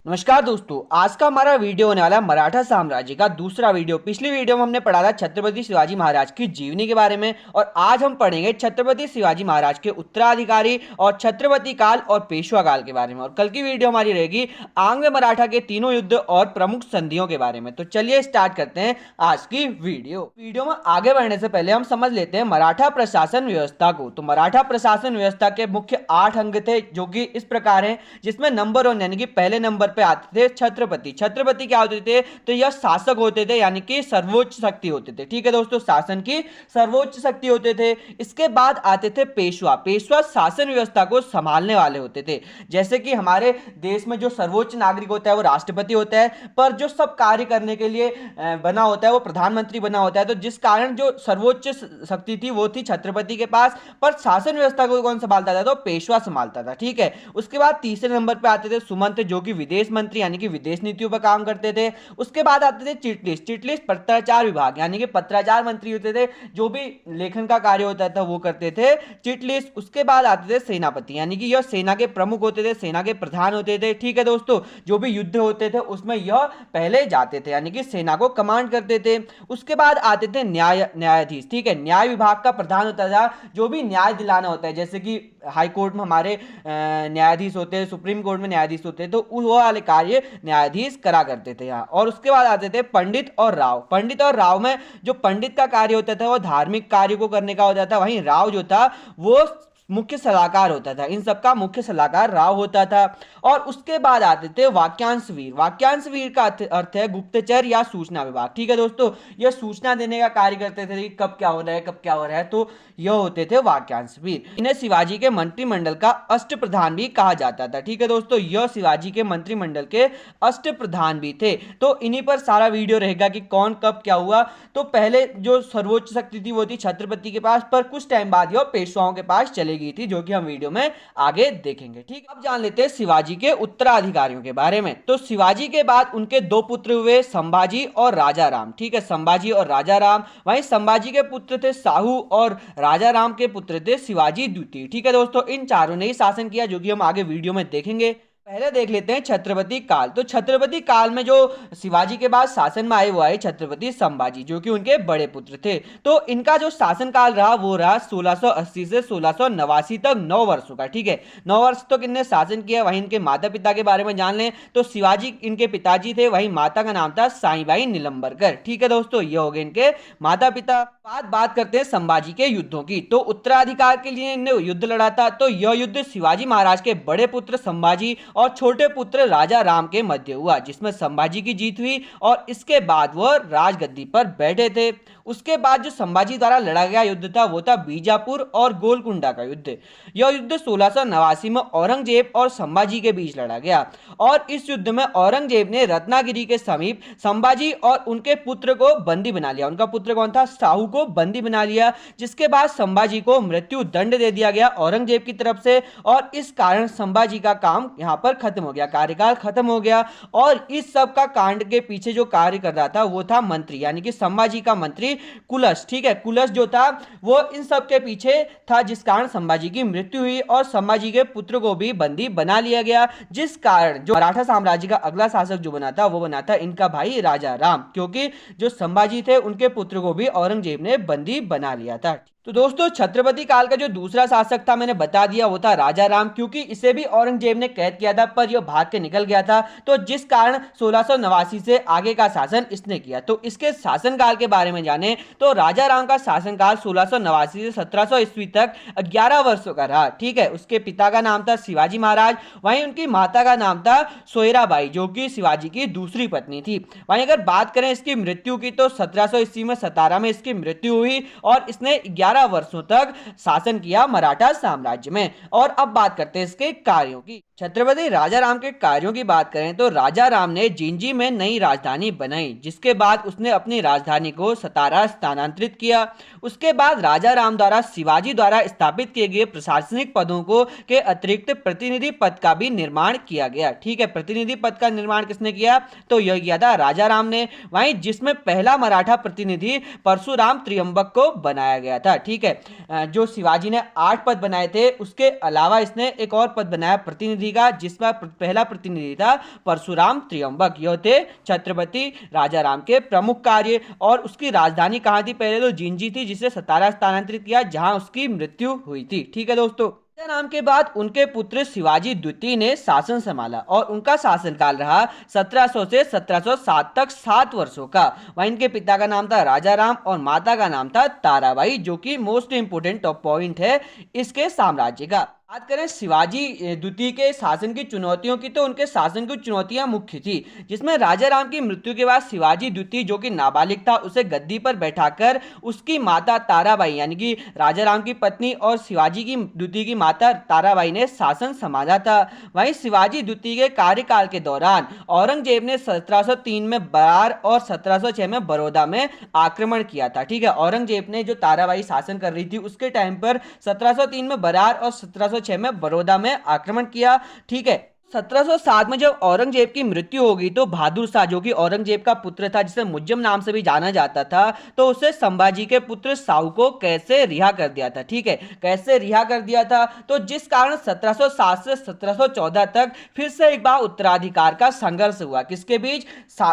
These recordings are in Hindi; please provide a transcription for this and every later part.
नमस्कार दोस्तों, आज का हमारा वीडियो होने वाला है मराठा साम्राज्य का दूसरा वीडियो। पिछली वीडियो में हमने पढ़ा था छत्रपति शिवाजी महाराज की जीवनी के बारे में और आज हम पढ़ेंगे छत्रपति शिवाजी महाराज के उत्तराधिकारी और छत्रपति काल और पेशवा काल के बारे में। और कल की वीडियो हमारी रहेगी आंग्ल मराठा के तीनों युद्ध और प्रमुख संधियों के बारे में। तो चलिए स्टार्ट करते हैं आज की वीडियो में आगे बढ़ने से पहले हम समझ लेते हैं मराठा प्रशासन व्यवस्था को। तो मराठा प्रशासन व्यवस्था के मुख्य 8 अंग थे जो कि इस प्रकार हैं, जिसमें नंबर 1 यानी कि पहले नंबर पे आते थे छत्रपति। छत्रपति क्या होते थे? तो यह शासक होते थे, यानी कि सर्वोच्च शक्ति होते थे। ठीक है दोस्तों, शासन की सर्वोच्च शक्ति होते थे। इसके बाद आते थे पेशवा। पेशवा शासन व्यवस्था को संभालने वाले होते थे। जैसे कि हमारे देश में जो सर्वोच्च नागरिक होता है वो राष्ट्रपति होता है, पर जो सब कार्य करने के लिए बना होता है वो प्रधानमंत्री बना होता है। तो जिस कारण जो सर्वोच्च शक्ति थी वो थी छत्रपति के पास, पर शासन व्यवस्था को कौन संभालता था? तो पेशवा संभालता था। ठीक है, उसके बाद तीसरे नंबर पे आते थे सुमंत, जो कि विदेश मंत्री यानी कि विदेश नीतियों पर काम करते थे। उसके बाद आते थे चिटलिस्ट। चिटलिस्ट पत्राचार विभाग यानी कि पत्राचार मंत्री होते थे, जो भी लेखन का कार्य होता था वो करते थे चिटलिस्ट। उसके बाद आते थे सेनापति, यानी कि यह सेना के प्रमुख होते थे, सेना के प्रधान होते थे। ठीक है दोस्तों, जो भी युद्ध होते थे उसमें यह पहले जाते थे, यानी कि सेना को कमांड करते थे। उसके बाद आते थे न्यायाधीश। ठीक है, न्याय विभाग का प्रधान होता था, जो भी न्याय दिलाना होता है। जैसे कि हाई कोर्ट में हमारे न्यायाधीश होते हैं, सुप्रीम कोर्ट में न्यायाधीश होते हैं, तो वो वाले कार्य न्यायाधीश करा करते थे यहाँ। और उसके बाद आते थे पंडित और राव। पंडित और राव में जो पंडित का कार्य होता था वो धार्मिक कार्य को करने का होता था, वहीं राव जो था वो मुख्य सलाहकार होता था। इन सबका मुख्य सलाहकार राव होता था। और उसके बाद आते थे वाक्यांश वीर। वाक्यांश वीर का अर्थ है गुप्तचर या सूचना विभाग। ठीक है दोस्तों, यह सूचना देने का कार्य करते थे कि कब क्या हो रहा है, कब क्या हो रहा है। तो यह होते थे वाक्यांश वीर। इन्हें शिवाजी के मंत्रिमंडल का अष्ट प्रधान भी कहा जाता था। ठीक है दोस्तों, यह शिवाजी के मंत्रिमंडल के अष्ट प्रधान भी थे। तो इन्हीं पर सारा वीडियो रहेगा कि कौन कब क्या हुआ। तो पहले जो सर्वोच्च शक्ति थी वो थी छत्रपति के पास, पर कुछ टाइम बाद यह पेशवाओं के पास चले गई थी, जो कि हम वीडियो में आगे देखेंगे। ठीक, अब जान लेते हैं शिवाजी के उत्तराधिकारियों के बारे में। तो शिवाजी के बाद उनके 2 पुत्र हुए, संभाजी और राजा राम। ठीक है, संभाजी और राजा राम। वहीं संभाजी के पुत्र थे साहू और राजा राम के पुत्र थे शिवाजी द्वितीय। ठीक है दोस्तों, इन चारों ने ही शासन किया, जो कि हम आगे वीडियो में देखेंगे। पहले देख लेते हैं छत्रपति काल। तो छत्रपति काल में जो शिवाजी के बाद शासन में आए वो आए छत्रपति संभाजी, जो कि उनके बड़े पुत्र थे। तो इनका जो शासन काल रहा वो रहा 1680 से 1689 तक, 9 वर्षों का। ठीक है, 9 वर्ष तक इनने शासन किया। वहीं इनके माता पिता के बारे में जान लें तो शिवाजी इनके पिताजी थे, वहीं माता का नाम था साईबाई नीलंबरकर। ठीक है दोस्तों, ये हो गए इनके माता पिता। बात करते हैं संभाजी के युद्धों की। तो उत्तराधिकार के लिए इन्हें युद्ध लड़ा था। तो यह युद्ध शिवाजी महाराज के बड़े पुत्र संभाजी और छोटे पुत्र राजा राम के मध्य हुआ, जिसमें संभाजी की जीत हुई और इसके बाद वह राजगद्दी पर बैठे थे। उसके बाद जो संभाजी द्वारा लड़ा गया युद्ध था वो था बीजापुर और गोलकुंडा का युद्ध। यह युद्ध 1689 में औरंगजेब और संभाजी के बीच लड़ा गया और इस युद्ध में औरंगजेब ने रत्नागिरी के समीप संभाजी और उनके पुत्र को बंदी बना लिया। उनका पुत्र कौन था? साहू को बंदी बना लिया, जिसके बाद संभाजी को मृत्यु दंड दे दिया गया औरंगजेब की तरफ से। और इस कारण संभाजी का काम यहां पर खत्म हो गया, कार्यकाल खत्म हो गया। और इस सब का कांड के पीछे जो कार्य कर रहा था वो था मंत्री, यानी कि संभाजी का मंत्री कुलश। ठीक है, कुलश जो था वो इन सब के पीछे था, जिस कारण संभाजी की मृत्यु हुई और संभाजी के पुत्र को भी बंदी बना लिया गया। जिस कारण जो मराठा साम्राज्य का अगला शासक जो बना था वो बना था इनका भाई राजा राम, क्योंकि जो संभाजी थे उनके पुत्र को भी औरंगजेब ने बंदी बना लिया था। तो दोस्तों, छत्रपति काल का जो दूसरा शासक था मैंने बता दिया वो था राजा राम, क्योंकि इसे भी औरंगजेब ने कैद किया था पर यह भाग के निकल गया था। तो जिस कारण 1689 से आगे का शासन इसने किया। तो इसके शासनकाल के बारे में जाने तो राजा राम का शासनकाल 1689 से 1700 ईस्वी तक 11 वर्षों का रहा। ठीक है, उसके पिता का नाम था शिवाजी महाराज, वहीं उनकी माता का नाम था सोयराबाई, जो कि शिवाजी की दूसरी पत्नी थी। वहीं अगर बात करें इसकी मृत्यु की तो 1700 ईस्वी में सतारा में इसकी मृत्यु हुई और इसने 11 वर्षों तक शासन किया मराठा साम्राज्य में। और अब बात करते हैं इसके कार्यों की। छत्रपति राजा राम के कार्यों की बात करें तो राजा राम ने जिंजी में नई राजधानी बनाई, जिसके बाद उसने अपनी राजधानी को सतारा स्थानांतरित किया। उसके बाद राजा राम द्वारा शिवाजी द्वारा स्थापित किए गए प्रशासनिक पदों को के अतिरिक्त प्रतिनिधि पद का भी निर्माण किया गया। ठीक है, प्रतिनिधि पद का निर्माण किसने किया? तो यह किया था राजा राम ने। वहीं जिसमें पहला मराठा प्रतिनिधि परशुराम त्र्यंबक को बनाया गया था। ठीक है। जो शिवाजी ने 8 पद बनाए थे उसके अलावा इसने एक और पद बनाया प्रतिनिधि का, जिसका पहला प्रतिनिधि था परशुराम त्र्यंबक। यह थे छत्रपति राजा राम के प्रमुख कार्य। और उसकी राजधानी कहां थी? पहले तो जिंजी थी, जिसे सतारा स्थानांतरित किया जहां उसकी मृत्यु हुई थी। ठीक है दोस्तों, नाम के बाद उनके पुत्र शिवाजी द्वितीय ने शासन संभाला और उनका शासनकाल रहा 1700 से 1707 तक, 7 वर्षों का। वहीं इनके पिता का नाम था राजा राम और माता का नाम था ताराबाई, जो कि मोस्ट इंपोर्टेंट पॉइंट है इसके साम्राज्य का। बात करें शिवाजी द्वितीय के शासन की चुनौतियों की, तो उनके शासन की चुनौतियां मुख्य थी, जिसमें राजा राम की मृत्यु के बाद शिवाजी द्वितीय जो कि नाबालिग था उसे गद्दी पर बैठाकर उसकी माता ताराबाई यानी कि राजा राम की पत्नी और शिवाजी की द्वितीय की माता ताराबाई ने शासन संभाला था। वहीं शिवाजी द्वितीय के कार्यकाल के दौरान औरंगजेब ने 1703 में बरार और 1706 में बड़ौदा में आक्रमण किया था। ठीक है, औरंगजेब ने जो ताराबाई शासन कर रही थी उसके टाइम पर 1703 में बरार और 1706 में बड़ौदा में आक्रमण किया। ठीक है, 1707 में जब औरंगजेब की मृत्यु हो गई तो बहादुर शाह जो कि औरंगजेब का पुत्र था, जिसे मुज्जम नाम से भी जाना जाता था, तो उसे संभाजी के पुत्र साहू को कैसे रिहा कर दिया था। ठीक है, कैसे रिहा कर दिया था? तो जिस कारण 1707 से 1714 तक फिर से एक बार उत्तराधिकार का संघर्ष हुआ। किसके बीच?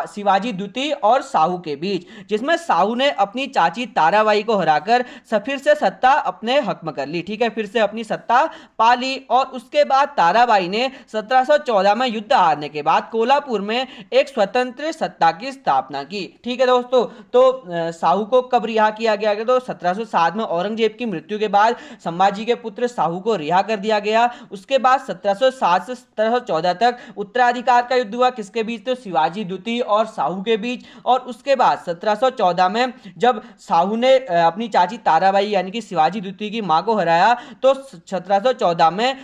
शिवाजी द्वितीय और साहू के बीच, जिसमें साहू ने अपनी चाची ताराबाई को हराकर फिर से सत्ता अपने हक में कर ली। ठीक है, फिर से अपनी सत्ता पा ली। और उसके बाद ताराबाई ने 1714 में युद्ध हारने के बाद कोल्हापुर में एक स्वतंत्र सत्ता की स्थापना की। ठीक है दोस्तों, तो साहू को कब रिहा किया गया? तो 1707 में औरंगजेब की मृत्यु के बाद संभाजी के पुत्र साहू को रिहा कर दिया गया। उसके बाद 1707 से 1714 तक उत्तराधिकार का युद्ध हुआ। किसके बीच? तो शिवाजी द्वितीय और साहू के बीच। और उसके बाद 1714 में जब साहू ने अपनी चाची ताराबाई यानी कि शिवाजी द्वितीय की मां को हराया, तो 1714 में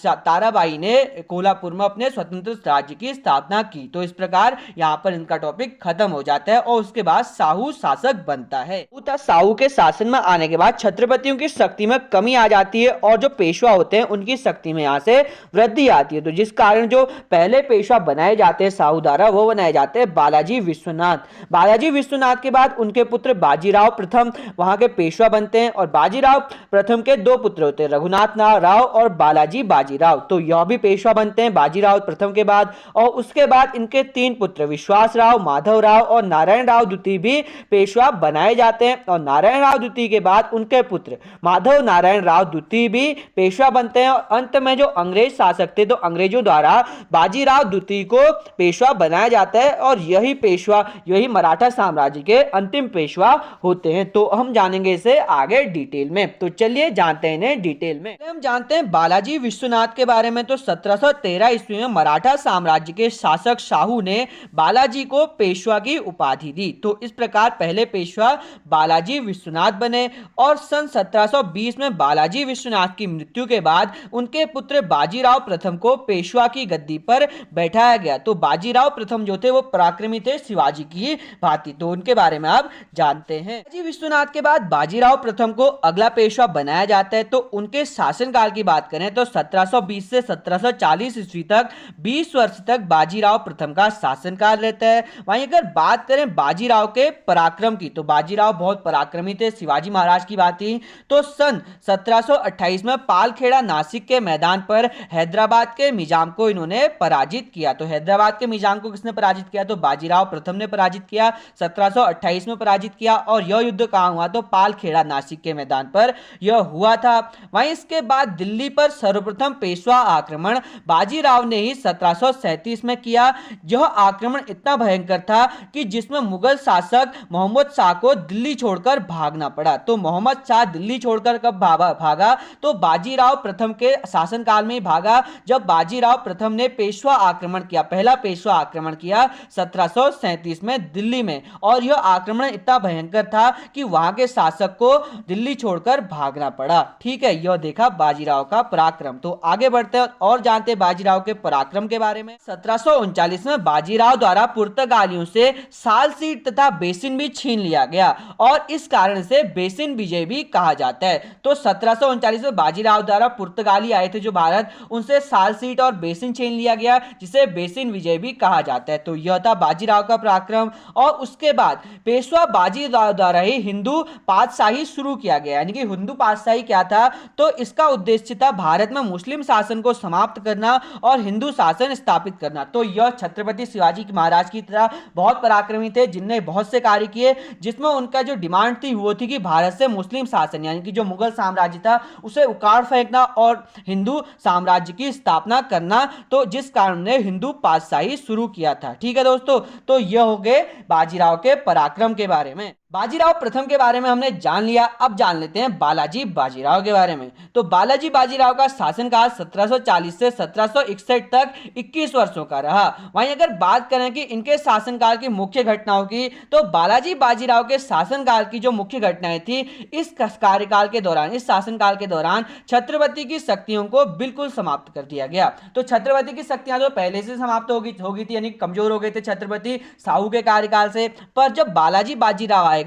ताराबाई ने कोल्हापुर में अपने स्वतंत्र राज्य की स्थापना की। तो इस प्रकार यहां पर इनका टॉपिक खत्म हो जाता है और उसके बाद साहू शासक बनता है। साहू के शासन में आने के बाद छत्रपतियों की शक्ति में कमी आ जाती है और जो पेशवा होते हैं उनकी शक्ति में यहां से वृद्धि आती है। तो जिस कारण जो पहले पेशवा बनाए जाते हैं साहू द्वारा, वो बनाए जाते हैं बालाजी विश्वनाथ। बालाजी विश्वनाथ के बाद उनके पुत्र बाजीराव प्रथम वहां के पेशवा बनते हैं और बाजीराव प्रथम के 2 पुत्र होते हैं, रघुनाथ राव और बालाजी बाजीराव। तो यह भी पेशवा बनते हैं बाजीराव प्रथम के बाद। और उसके बाद इनके 3 पुत्र विश्वास राव, माधव राव और नारायण राव द्वितीय भी पेशवा बनाए जाते हैं। और नारायण राव द्वितीय के बाद उनके पुत्र माधव नारायण राव द्वितीय भी पेशवा बनते हैं। और अंत में जो अंग्रेज शासक थे, तो अंग्रेजों द्वारा बाजीराव द्वितीय को पेशवा बनाया जाता है और यही पेशवा, यही मराठा साम्राज्य के अंतिम पेशवा होते हैं। तो हम जानेंगे इसे आगे डिटेल में। तो चलिए जानते हैं इन्हें डिटेल में। हम जानते हैं बालाजी विश्वनाथ के बारे में। तो 1713 ईस्वी में मराठा साम्राज्य के शासक शाहू ने बालाजी को पेशवा की उपाधि दी। तो इस प्रकार पहले पेशवा बालाजी विश्वनाथ बने। और सन 1720 में बालाजी विश्वनाथ की मृत्यु के बाद उनके पुत्र बाजीराव प्रथम को पेशवा की गद्दी पर बैठाया गया। तो बाजीराव प्रथम जो थे वो पराक्रमी थे शिवाजी की भांति। तो उनके बारे में आप जानते हैं। बालाजी विश्वनाथ के बाद बाजीराव प्रथम को अगला पेशवा बनाया जाता है। तो उनके शासनकाल की बात करें तो 1720 से 1740 ईस्वी तक 20 वर्ष तक बाजीराव प्रथम का शासनकाल रहता है। वहीं अगर बात करें बाजीराव के पराक्रम की, तो बाजीराव बहुत पराक्रमी थे शिवाजी महाराज की बात ही। तो सन 1728 में पालखेड़ा नासिक के मैदान पर हैदराबाद के निजाम को इन्होंने पराजित किया। तो हैदराबाद के निजाम को किसने पराजित किया? तो बाजीराव प्रथम ने पराजित किया, 1728 में पराजित किया। और यह युद्ध कहां हुआ? तो पालखेड़ा नासिक के मैदान पर यह हुआ था। वहीं इसके बाद दिल्ली पर सर्वप्रथम पेशवा आक्रमण बाजीराव ने ही 1737 में किया। यह आक्रमण इतना भयंकर था कि जिसमें मुगल शासक मोहम्मद शाह को दिल्ली छोड़कर भागना पड़ा। तो मोहम्मद शाह दिल्ली छोड़कर कब भागा? तो बाजीराव प्रथम के शासनकाल में भागा, जब बाजीराव प्रथम ने पेशवा आक्रमण किया, पहला पेशवा आक्रमण किया 1737 में दिल्ली में। और यह आक्रमण इतना भयंकर था कि वहां के शासक को दिल्ली छोड़कर भागना पड़ा। ठीक है, यह देखा बाजीराव का पराक्रम। तो आगे बढ़ते हैं और जानते हैं बाजी बाजीराव के पराक्रम के बारे में। 1739 में बाजीराव द्वारा पुर्तगालियों से सालसीट तथा बेसिन भी छीन लिया गया और इस कारण से बेसिन विजय भी कहा जाता है। तो 1739 में बाजीराव द्वारा पुर्तगाली आए थे जो भारत, उनसे सालसीट और बेसिन छीन लिया गया, जिसे बेसिन विजय भी कहा जाता है। तो यह था बाजीराव का पराक्रम। और उसके बाद पेशवा बाजीराव द्वारा ही हिंदू पातशाही शुरू किया गया। यानी कि हिंदू पातशाही क्या था, तो इसका उद्देश्य था भारत में मुस्लिम शासन को समाप्त करना और हिंदू शासन स्थापित करना। तो यह छत्रपति शिवाजी महाराज की तरह बहुत पराक्रमी थे, जिनने बहुत से कार्य किए, जिसमें उनका जो डिमांड थी वो थी कि भारत से मुस्लिम शासन यानी कि जो मुगल साम्राज्य था उसे उखाड़ फेंकना और हिंदू साम्राज्य की स्थापना करना। तो जिस कारण ने हिंदू पातशाही शुरू किया था। ठीक है दोस्तों, तो यह हो गए बाजीराव के पराक्रम के बारे में। बाजीराव प्रथम के बारे में हमने जान लिया। अब जान लेते हैं बालाजी बाजीराव के बारे में। तो बालाजी बाजीराव का शासनकाल 1740 से 1761 तक 21 वर्षों का रहा। वहीं अगर बात करें कि इनके शासनकाल की मुख्य घटनाओं की, तो बालाजी बाजीराव के शासनकाल की जो मुख्य घटनाएं थी, इस कार्यकाल के दौरान, इस शासनकाल के दौरान छत्रपति की शक्तियों को बिल्कुल समाप्त कर दिया गया। तो छत्रपति की शक्तियां तो पहले से समाप्त हो गई थी, यानी कमजोर हो गए थे छत्रपति साहू के कार्यकाल से। पर जब बालाजी बाजीराव आए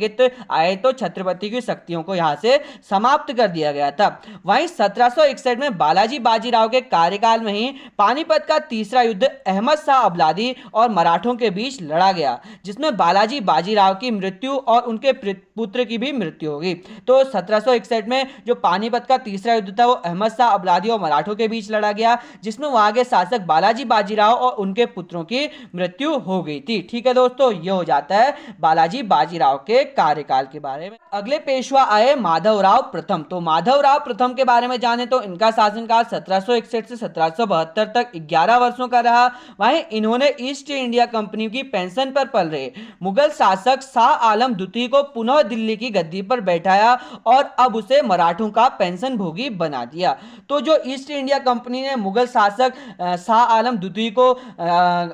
तो छत्रपति की शक्तियों को यहां से समाप्त कर दिया गया था। वहीं 1761 में बालाजी बाजीराव के कार्यकाल में ही पानीपत का तीसरा युद्ध अहमद शाह अबलादी और मराठों के बीच लड़ा गया, जिसमें बालाजी बाजीराव की मृत्यु और उनके पुत्र की भी मृत्यु होगी। तो 1761 में जो पानीपत का तीसरा युद्ध था वो अहमद शाह अबलादी और मराठों के बीच लड़ा गया, जिसमें वहां के शासक बालाजी बाजीराव और उनके पुत्रों की मृत्यु हो गई थी। ठीक है दोस्तों, यह हो जाता है बालाजी बाजीराव के कार्यकाल के बारे में। अगले पेशवा आए माधवराव प्रथम। तो माधवराव प्रथम के बारे में जाने तो इनका शासनकाल 1761 से 1772 तक 11 वर्षों का रहा। वहीं इन्होंने ईस्ट इंडिया कंपनी की पेंशन पर पल रहे मुगल शासक शाह आलम द्वितीय को पुनः दिल्ली की गद्दी पर बैठाया और अब उसे मराठों का पेंशन भोगी बना दिया। तो जो ईस्ट इंडिया कंपनी ने मुगल शासक शाह आलम द्वितीय को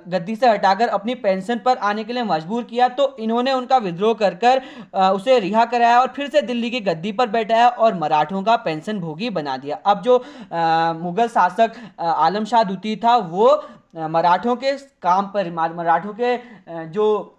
गद्दी से हटाकर अपनी पेंशन पर आने के लिए मजबूर किया, तो इन्होंने उनका विद्रोह कर उसे रिहा कराया और फिर से दिल्ली की गद्दी पर बैठाया और मराठों का पेंशन भोगी बना दिया। अब जो मुगल शासक आलम शाह द्वितीय था वो मराठों के काम पर, मराठों के जो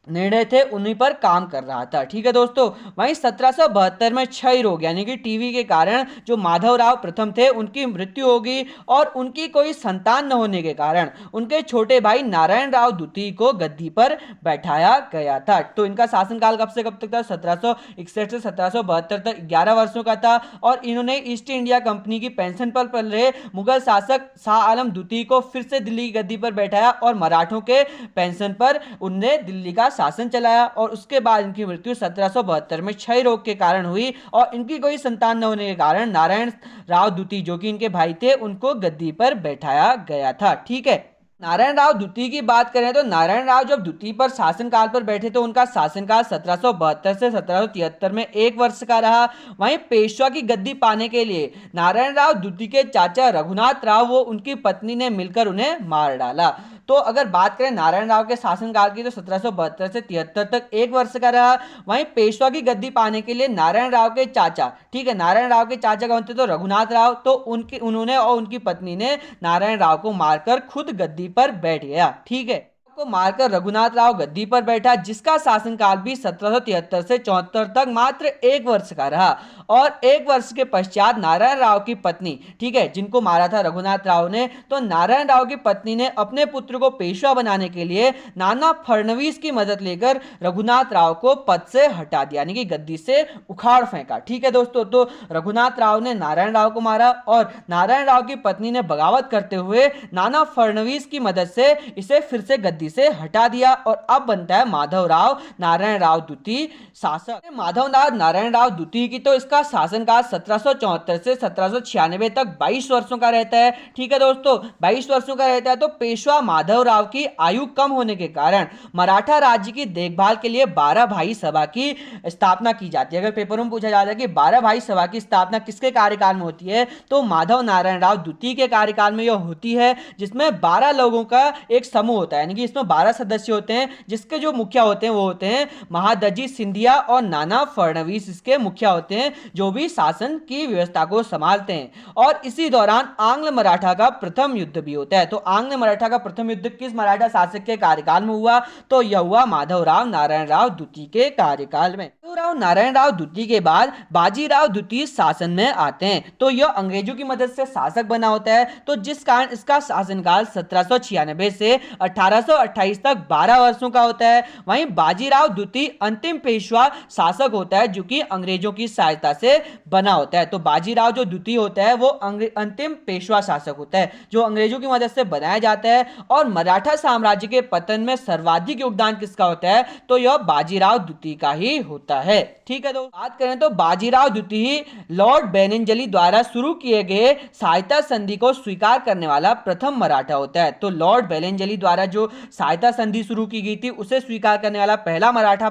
निर्णय थे उन्हीं पर काम कर रहा था। ठीक है दोस्तों, वहीं 1772 में क्षय रोग यानी कि टीबी के कारण जो माधवराव प्रथम थे उनकी मृत्यु होगी और उनकी कोई संतान न होने के कारण उनके छोटे भाई नारायण राव द्वितीय को गद्दी पर बैठाया गया था। तो इनका शासनकाल कब से कब तक था? 1761 से 1772 तक 11 वर्षों का था और इन्होंने ईस्ट इंडिया कंपनी की पेंशन पर पल रहे मुगल शासक शाह आलम द्वितीय को फिर से दिल्ली की गद्दी पर बैठाया और मराठों के पेंशन पर उनने दिल्ली का शासन चलाया। और उसके बाद इनकी मृत्यु 1772 में क्षय रोग के कारण हुई और इनकी कोई संतान न होने के कारण नारायण राव द्वितीय जो कि इनके भाई थे उनको गद्दी पर बैठाया गया था। ठीक है, नारायण राव द्वितीय की बात करें तो नारायण राव जब द्वितीय पर शासनकाल पर बैठे तो उनका शासनकाल 1772 से 1773 में 1 वर्ष का रहा। वहीं पेशवा की गद्दी पाने के लिए नारायण राव द्वितीय के चाचा रघुनाथ राव वो उनकी पत्नी ने मिलकर उन्हें मार डाला। तो अगर बात करें नारायण राव के शासनकाल की तो 1772 से 73 तक 1 वर्ष का रहा। वहीं पेशवा की गद्दी पाने के लिए नारायण राव के चाचा, ठीक है, नारायण राव के चाचा कौन थे? तो रघुनाथ राव। तो उन्होंने और उनकी पत्नी ने नारायण राव को मारकर खुद गद्दी पर बैठ गया। ठीक है, को मारकर रघुनाथ राव गद्दी पर बैठा, जिसका शासनकाल भी 1773 से 74 तक मात्र 1 वर्ष का रहा। और 1 वर्ष के पश्चात नारायण राव की पत्नी, ठीक है, जिनको मारा था रघुनाथ राव ने, तो नारायण राव की पत्नी ने अपने पुत्र को पेशवा बनाने के लिए नाना फडणवीस की मदद लेकर रघुनाथ राव को पद से हटा दिया, यानी कि गद्दी से उखाड़ फेंका। ठीक है दोस्तों, तो रघुनाथ राव ने नारायण राव को मारा और नारायण राव की पत्नी ने बगावत करते हुए नाना फडणवीस की मदद से इसे फिर से गद्दी से हटा दिया और अब बनता है माधवराव नारायण राव द्वितीय शासक। माधवराव नारायण राव द्वितीय की तो इसका शासनकाल 1774 से 1796 तक 22 वर्षों का रहता है। ठीक है दोस्तों, 22 वर्षों का रहता है। तो पेशवा माधवराव की आयु कम होने के कारण मराठा राज्य की देखभाल के लिए 12 भाई सभा की स्थापना की जाती है। अगर पेपरों में पूछा जाता है कि 12 भाई सभा की स्थापना किसके कार्यकाल में होती है, तो माधव नारायण राव द्वितीय के कार्यकाल में यह होती है, जिसमें 12 लोगों का एक समूह होता है, यानी कि इसमें 12 सदस्य होते हैं, जिसके जो मुखिया होते हैं वो होते हैं महादजी सिंधिया और नाना फडणवीस इसके मुखिया होते हैं, जो भी शासन की व्यवस्था को संभालते हैं। और इसी दौरान आंग्ल मराठा का प्रथम युद्ध भी होता है। तो आंग्ल मराठा का प्रथम युद्ध किस मराठा शासक के कार्यकाल में हुआ? तो यह हुआ माधवराव नारायण राव द्वितीय के कार्यकाल में। माधवराव नारायण राव द्वितीय के बाद बाजीराव द्वितीय शासन में आते हैं। तो यह अंग्रेजों की मदद से शासक बना होता है, तो जिस कारण इसका शासनकाल 1796 से 1828 तक 12 वर्षों का होता है। वहीं बाजीराव द्वितीय अंतिम पेशवा शासक होता है, जो कि अंग्रेजों की सहायता से बना होता है। तो बाजीराव जो द्वितीय होता है वो अंतिम पेशवा शासक होता है, जो अंग्रेजों की मदद से बनाया जाता है। और मराठा साम्राज्य के पतन में सर्वाधिक योगदान किसका होता है? तो यह बाजीराव द्वितीय का ही होता है। ठीक है, तो बात करें तो बाजीराव द्वितीय लॉर्ड बेनिंजली द्वारा शुरू किए गए सहायता संधि को स्वीकार करने वाला प्रथम मराठा होता है। तो लॉर्ड बेनिंजली द्वारा जो सहायता संधि शुरू की गई थी उसे स्वीकार करने वाला पहला मराठा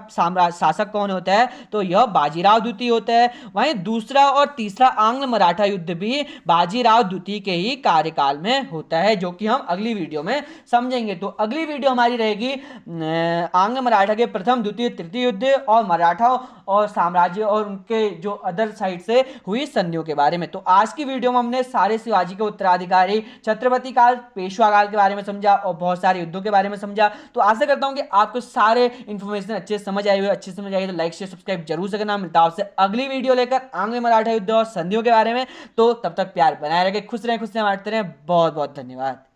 शासक कौन होता है? तो यह बाजीराव द्वितीय होता है। वहीं दूसरा और तीसरा आंग्ल मराठा युद्ध भी बाजीराव द्वितीय के ही कार्यकाल में होता है, जो कि हम अगली वीडियो में समझेंगे। तो अगली वीडियो हमारी रहेगी आंग्ल मराठा के प्रथम द्वितीय तृतीय युद्ध और मराठा और साम्राज्य और उनके जो अदर साइड से हुई संधियों के बारे में। तो आज की वीडियो में हमने सारे शिवाजी के उत्तराधिकारी, छत्रपति काल, पेशवा काल के बारे में समझा और बहुत सारे युद्धों के बारे में समझा। तो आशा करता हूं कि आपको सारे इंफॉर्मेशन अच्छे से समझ आई हो। अच्छे से समझ आई तो लाइक शेयर सब्सक्राइब जरूर से करना। मिलता है आपसे अगली वीडियो लेकर आंग्ल मराठा युद्ध और संधियों के बारे में। तो तब तक प्यार बनाए रखें, खुश रहें, खुशियां बांटते रहें। बहुत बहुत धन्यवाद।